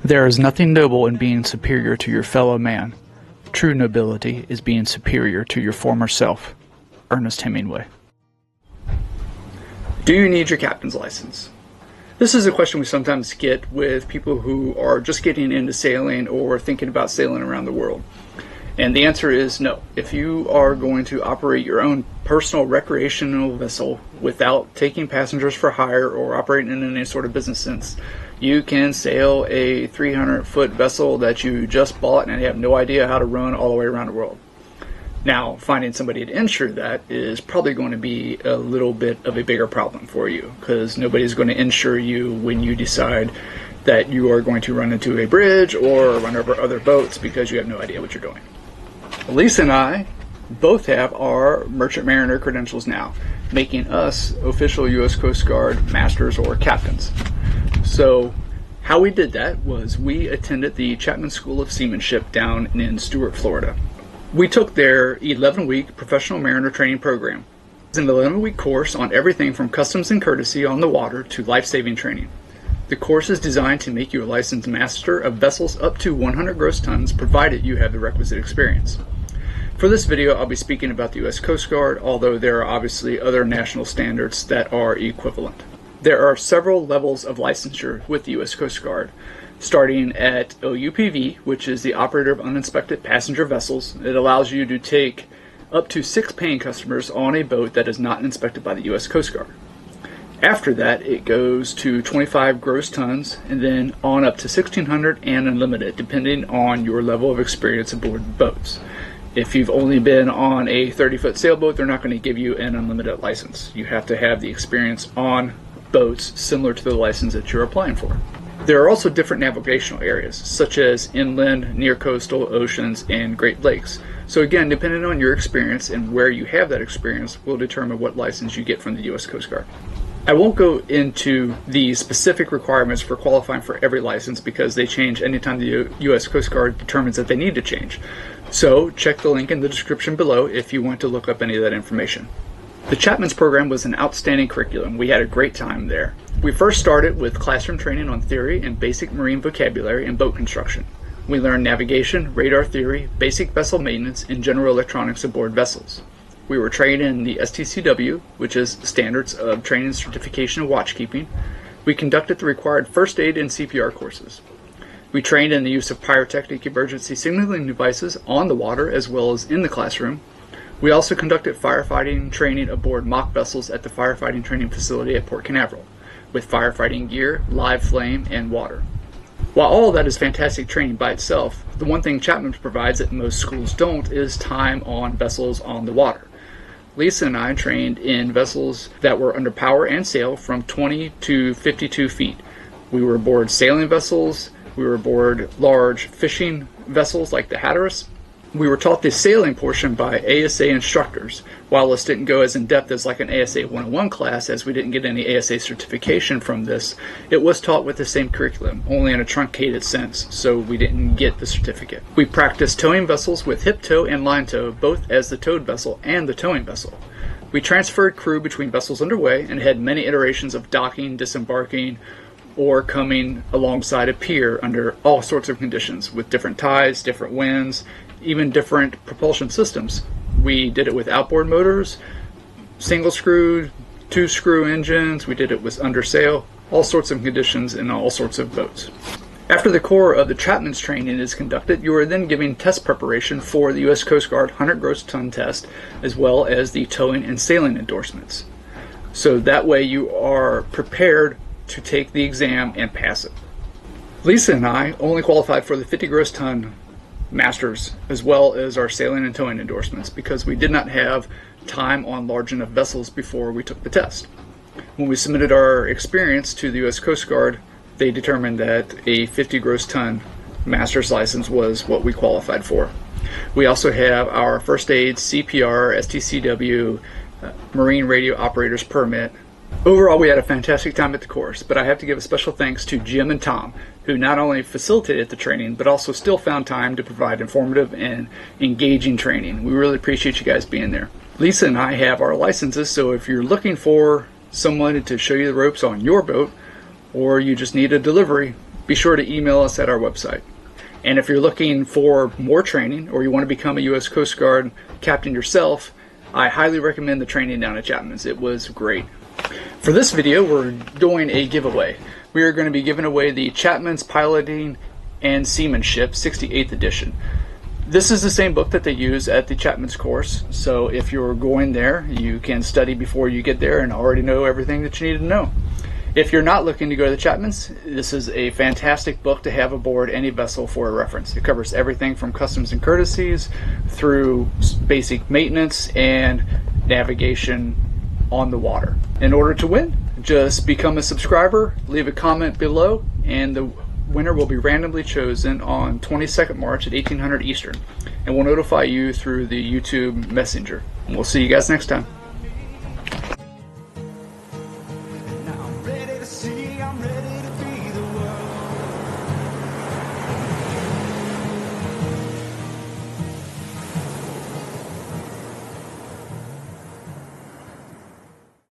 There is nothing noble in being superior to your fellow man. True nobility is being superior to your former self. Ernest Hemingway. Do you need your captain's license? This is a question we sometimes get with people who are just getting into sailing or thinking about sailing around the world. And the answer is no. If you are going to operate your own personal recreational vessel without taking passengers for hire or operating in any sort of business sense, you can sail a 300-foot vessel that you just bought and have no idea how to run all the way around the world. Now, finding somebody to insure that is probably going to be a little bit of a bigger problem for you, because nobody's going to insure you when you decide that you are going to run into a bridge or run over other boats because you have no idea what you're doing. Lisa and I both have our Merchant Mariner credentials now, making us official U.S. Coast Guard masters or captains. So how we did that was we attended the Chapmans School of Seamanship down in Stuart, Florida. We took their 11-week professional mariner training program. It's an 11-week course on everything from customs and courtesy on the water to life-saving training. The course is designed to make you a licensed master of vessels up to 100 gross tons, provided you have the requisite experience. For this video, I'll be speaking about the U.S. Coast Guard, although there are obviously other national standards that are equivalent. There are several levels of licensure with the U.S. Coast Guard, starting at OUPV, which is the Operator of Uninspected Passenger Vessels. It allows you to take up to 6 paying customers on a boat that is not inspected by the U.S. Coast Guard. After that, it goes to 25 gross tons, and then on up to 1,600 and unlimited, depending on your level of experience aboard boats. If you've only been on a 30-foot sailboat, they're not going to give you an unlimited license. You have to have the experience on boats similar to the license that you're applying for. There are also different navigational areas, such as inland, near coastal, oceans, and Great Lakes. So again, depending on your experience and where you have that experience will determine what license you get from the U.S. Coast Guard. I won't go into the specific requirements for qualifying for every license because they change anytime the U.S. Coast Guard determines that they need to change. So check the link in the description below if you want to look up any of that information. The Chapmans Program was an outstanding curriculum. We had a great time there. We first started with classroom training on theory and basic marine vocabulary and boat construction. We learned navigation, radar theory, basic vessel maintenance, and general electronics aboard vessels. We were trained in the STCW, which is Standards of Training, Certification, and Watchkeeping. We conducted the required first aid and CPR courses. We trained in the use of pyrotechnic emergency signaling devices on the water as well as in the classroom. We also conducted firefighting training aboard mock vessels at the firefighting training facility at Port Canaveral, with firefighting gear, live flame, and water. While all of that is fantastic training by itself, the one thing Chapmans provides that most schools don't is time on vessels on the water. Lisa and I trained in vessels that were under power and sail from 20 to 52 feet. We were aboard sailing vessels, we were aboard large fishing vessels like the Hatteras. We were taught the sailing portion by ASA instructors. While this didn't go as in-depth as like an ASA 101 class, as we didn't get any ASA certification from this, it was taught with the same curriculum, only in a truncated sense, so we didn't get the certificate. We practiced towing vessels with hip tow and line tow, both as the towed vessel and the towing vessel. We transferred crew between vessels underway and had many iterations of docking, disembarking, or coming alongside a pier under all sorts of conditions, with different tides, different winds, even different propulsion systems. We did it with outboard motors, single screw, 2-screw engines. We did it with under sail, all sorts of conditions in all sorts of boats. After the core of the Chapmans training is conducted, you are then giving test preparation for the U.S. Coast Guard 100 gross ton test, as well as the towing and sailing endorsements. So that way you are prepared to take the exam and pass it. Lisa and I only qualified for the 50 gross ton masters as well as our sailing and towing endorsements because we did not have time on large enough vessels before we took the test. When we submitted our experience to the U.S. Coast Guard, they determined that a 50 gross ton master's license was what we qualified for. We also have our first aid, CPR, STCW, Marine Radio Operator's Permit. Overall, we had a fantastic time at the course, but I have to give a special thanks to Jim and Tom, who not only facilitated the training, but also still found time to provide informative and engaging training. We really appreciate you guys being there. Lisa and I have our licenses, so if you're looking for someone to show you the ropes on your boat, or you just need a delivery, be sure to email us at our website. And if you're looking for more training or you want to become a U.S. Coast Guard captain yourself, I highly recommend the training down at Chapmans. It was great. For this video, we're doing a giveaway. We are going to be giving away the Chapmans Piloting and Seamanship 68th edition. This is the same book that they use at the Chapmans course, so if you're going there, you can study before you get there and already know everything that you need to know. If you're not looking to go to the Chapmans, this is a fantastic book to have aboard any vessel for a reference. It covers everything from customs and courtesies through basic maintenance and navigation on the water. In order to win, just become a subscriber, leave a comment below, and the winner will be randomly chosen on 22nd March at 1800 Eastern, and we'll notify you through the YouTube Messenger. And we'll see you guys next time. I'm ready to see, I'm ready to